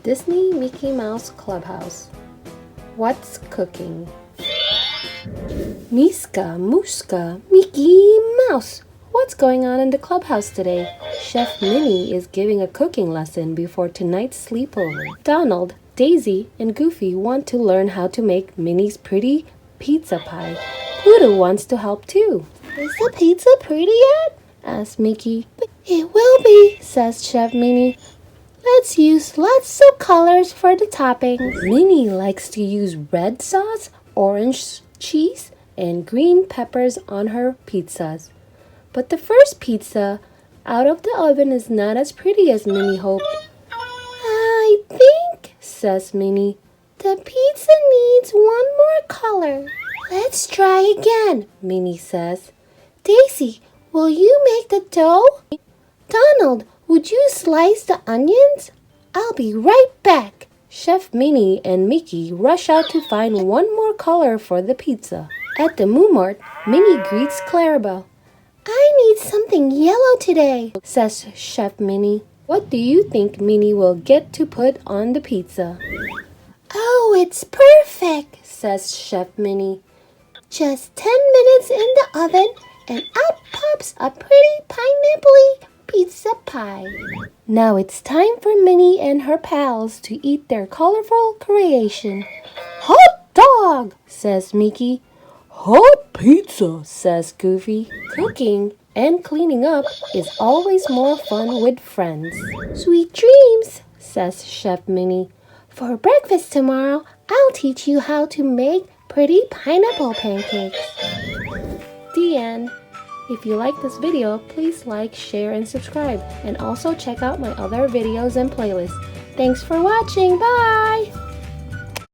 Disney Mickey Mouse Clubhouse. What's cooking? Miska, Muska, Mickey Mouse. What's going on in the clubhouse today? Chef Minnie is giving a cooking lesson before tonight's sleepover. Donald, Daisy, and Goofy want to learn how to make Minnie's pretty pizza pie. Pluto wants to help too. Is the pizza pretty yet? Asks Mickey. It will be, says Chef Minnie. Let's use lots of colors for the toppings. Minnie likes to use red sauce, orange cheese, and green peppers on her pizzas. But the first pizza out of the oven is not as pretty as Minnie hoped. I think, says Minnie, the pizza needs one more color. Let's try again, Minnie says. Daisy, will you make the dough? Donald, would you slice the onions? I'll be right back. Chef Minnie and Mickey rush out to find one more color for the pizza. At the Moo Mart, Minnie greets Clarabelle. I need something yellow today, says Chef Minnie. What do you think Minnie will get to put on the pizza? Oh, it's perfect, says Chef Minnie. Just 10 minutes in the oven and out pops a pretty pineapple-y pizza pie. Now it's time for Minnie and her pals to eat their colorful creation. Hot dog, says Mickey. Hot pizza, says Goofy. Cooking and cleaning up is always more fun with friends. Sweet dreams, says Chef Minnie. For breakfast tomorrow, I'll teach you how to make pretty pineapple pancakes. The end. If you like this video, please like, share, and subscribe. And also check out my other videos and playlists. Thanks for watching. Bye!